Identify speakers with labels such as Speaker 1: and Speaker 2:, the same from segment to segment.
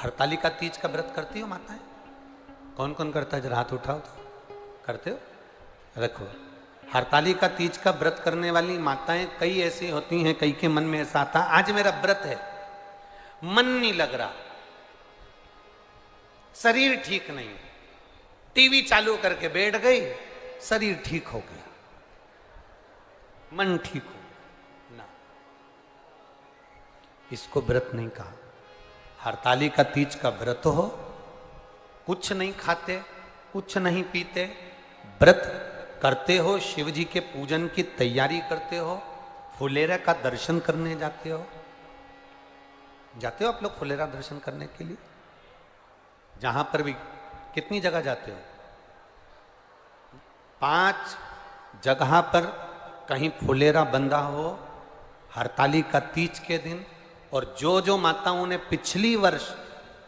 Speaker 1: हरतालिका तीज का व्रत करती हो माताएं? कौन कौन करता है? जरा हाथ उठाओ तो। करते हो? रखो। हरतालिका तीज का व्रत करने वाली माताएं कई ऐसी होती हैं, कई के मन में ऐसा आता, आज मेरा व्रत है, मन नहीं लग रहा, शरीर ठीक नहीं, टीवी चालू करके बैठ गई, शरीर ठीक हो गया, मन ठीक हो ना, इसको व्रत नहीं कहा। हरतालिका तीज का व्रत हो, कुछ नहीं खाते, कुछ नहीं पीते, व्रत करते हो, शिव जी के पूजन की तैयारी करते हो, फुलेरा का दर्शन करने जाते हो। जाते हो आप लोग फुलेरा दर्शन करने के लिए? जहां पर भी कितनी जगह जाते हो? 5 जगह पर कहीं फुलेरा बंधा हो हरतालिका तीज के दिन। और जो माताओं ने पिछली वर्ष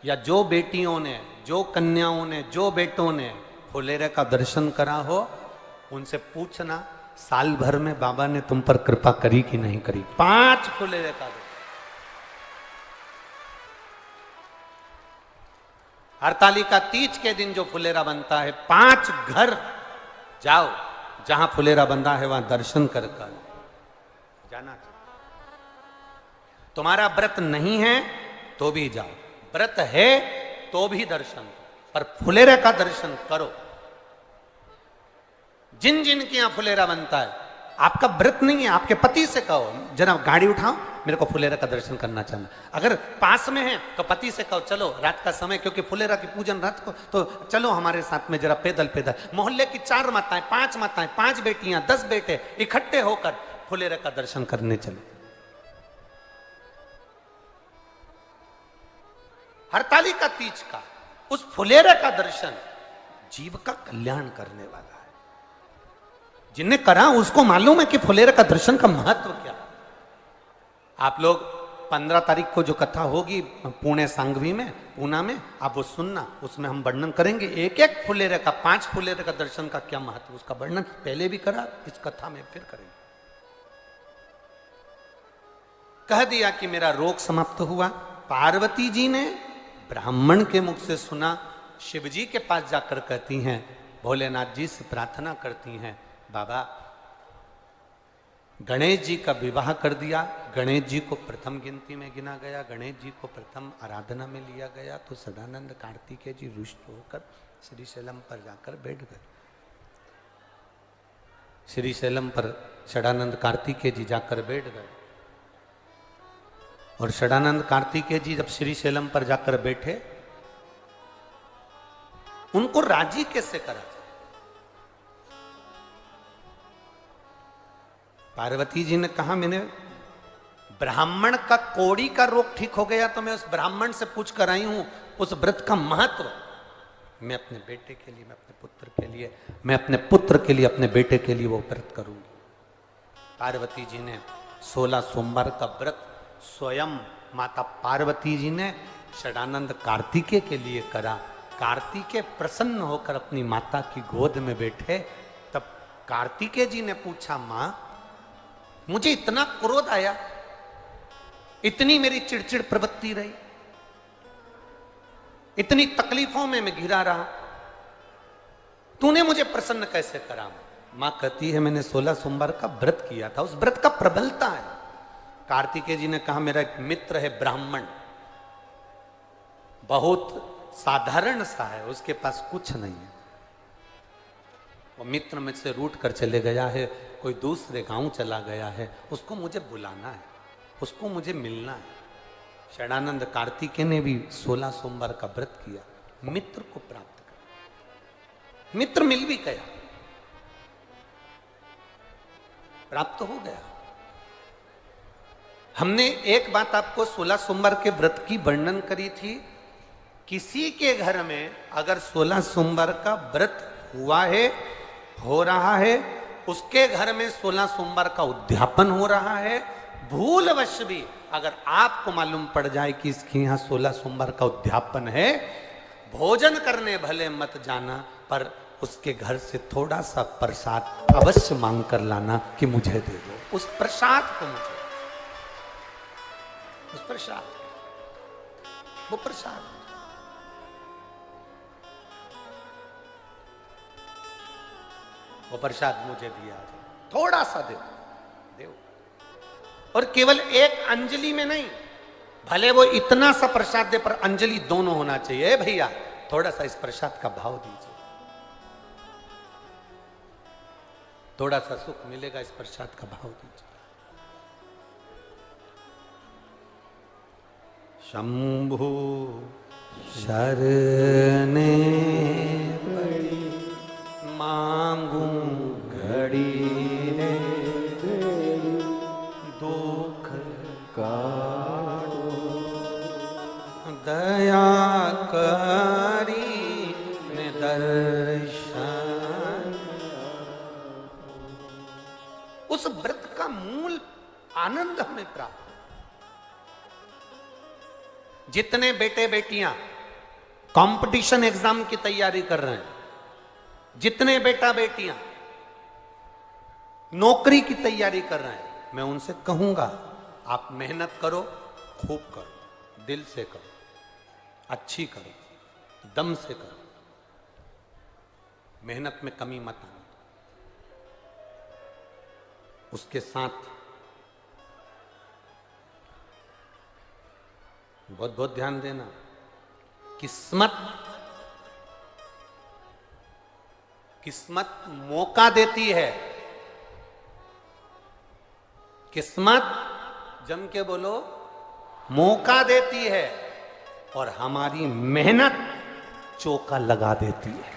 Speaker 1: या जो बेटियों ने, जो कन्याओं ने, जो बेटों ने फुलेरे का दर्शन करा हो, उनसे पूछना साल भर में बाबा ने तुम पर कृपा करी कि नहीं करी। 5 फुलेरे का दर्शन। हरतालिका तीज के दिन जो फुलेरा बनता है, 5 घर जाओ जहां फुलेरा बंधा है, वहां दर्शन कर जाना चाहिए। तुम्हारा व्रत नहीं है तो भी जाओ, व्रत है तो भी दर्शन, पर फुलेरा का दर्शन करो। जिन जिन के यहां फुलेरा बनता है, आपका व्रत नहीं है, आपके पति से कहो जरा गाड़ी उठाओ, मेरे को फुलेरा का दर्शन करना चाहना। अगर पास में है तो पति से कहो चलो रात का समय, क्योंकि फुलेरा की पूजन रात को, तो चलो हमारे साथ में जरा पैदल पैदल। मोहल्ले की 4 माताएं, 5 माताएं, 5 बेटियां, 10 बेटे इकट्ठे होकर फुलेरा का दर्शन करने चलो। हरतालिका तीज का उस फुलेरा का दर्शन जीव का कल्याण करने वाला है। जिनने करा उसको मालूम है कि फुलेरा का दर्शन का महत्व क्या है। आप लोग 15 तारीख को जो कथा होगी पुणे सांगवी में, पूना में, आप वो सुनना, उसमें हम वर्णन करेंगे एक एक फुलेरे का, 5 फुलेरे का दर्शन का क्या महत्व, उसका वर्णन पहले भी करा, इस कथा में फिर करेंगे। कह दिया कि मेरा रोग समाप्त हुआ। पार्वती जी ने ब्राह्मण के मुख से सुना, शिव जी के पास जाकर कहती हैं, भोलेनाथ जी से प्रार्थना करती हैं, बाबा गणेश जी का विवाह कर दिया। गणेश जी को प्रथम गिनती में गिना गया, गणेश जी को प्रथम आराधना में लिया गया। तो सदानंद कार्तिकेय जी रुष्ट होकर श्रीशैलम पर जाकर बैठ गए। श्रीशैलम पर सदानंद कार्तिकेय जी जाकर बैठ गए। और सदानंद कार्तिकेय जी जब श्रीशैलम पर जाकर बैठे, उनको राजी कैसे करा? पार्वती जी ने कहा, मैंने ब्राह्मण का कोड़ी का रोग ठीक हो गया तो मैं उस ब्राह्मण से पूछ कर आई हूं उस व्रत का महत्व। मैं अपने बेटे के लिए, मैं अपने पुत्र के लिए, मैं अपने पुत्र के लिए, अपने बेटे के लिए वो व्रत करूंगी। पार्वती जी ने 16 सोमवार का व्रत स्वयं माता पार्वती जी ने सदानंद कार्तिकेय के लिए करा। कार्तिकेय प्रसन्न होकर अपनी माता की गोद में बैठे। तब कार्तिकेय जी ने पूछा, मां मुझे इतना क्रोध आया, इतनी मेरी चिड़चिड़ प्रवृत्ति रही, इतनी तकलीफों में मैं घिरा रहा, तूने मुझे प्रसन्न कैसे करा? मां कहती है, मैंने 16 सोमवार का व्रत किया था, उस व्रत का प्रबलता है। कार्तिकेय जी ने कहा, मेरा एक मित्र है ब्राह्मण, बहुत साधारण सा है, उसके पास कुछ नहीं है, वो मित्र मुझसे रूठ कर चले गया है, कोई दूसरे गांव चला गया है, उसको मुझे बुलाना है, उसको मुझे मिलना है। सदानंद कार्तिकेय ने भी 16 सोमवार का व्रत किया, मित्र को प्राप्त कर। मित्र मिल भी गया, प्राप्त हो गया। हमने एक बात आपको 16 सोमवार के व्रत की वर्णन करी थी। किसी के घर में अगर 16 सोमवार का व्रत हुआ है, हो रहा है, उसके घर में 16 सोमवार का उद्यापन हो रहा है, भूलवश भी अगर आपको मालूम पड़ जाए कि इसके यहाँ 16 सोमवार का उद्यापन है, भोजन करने भले मत जाना, पर उसके घर से थोड़ा सा प्रसाद अवश्य मांग कर लाना कि मुझे दे दो उस प्रसाद को, मुझे उस प्रसाद, वो प्रसाद। वो प्रसाद मुझे दिया जाए, थोड़ा सा दे दो। और केवल एक अंजलि में नहीं, भले वो इतना सा प्रसाद दे पर अंजलि दोनों होना चाहिए। भैया थोड़ा सा इस प्रसाद का भाव दीजिए, थोड़ा सा सुख मिलेगा, इस प्रसाद का भाव दीजिए। शंभु शरणे पड़ी मांगू घड़ी रे, दुख काटो दया करी ने दर्शन। उस व्रत का मूल आनंद हमें प्राप्त। जितने बेटे बेटियां कंपटीशन एग्जाम की तैयारी कर रहे हैं, जितने बेटा बेटियां नौकरी की तैयारी कर रहे हैं, मैं उनसे कहूंगा आप मेहनत करो, खूब करो, दिल से करो, अच्छी करो, दम से करो, मेहनत में कमी मत आना। उसके साथ बहुत बहुत ध्यान देना, किस्मत मौका देती है। किस्मत जम के बोलो मौका देती है, और हमारी मेहनत चौका लगा देती है।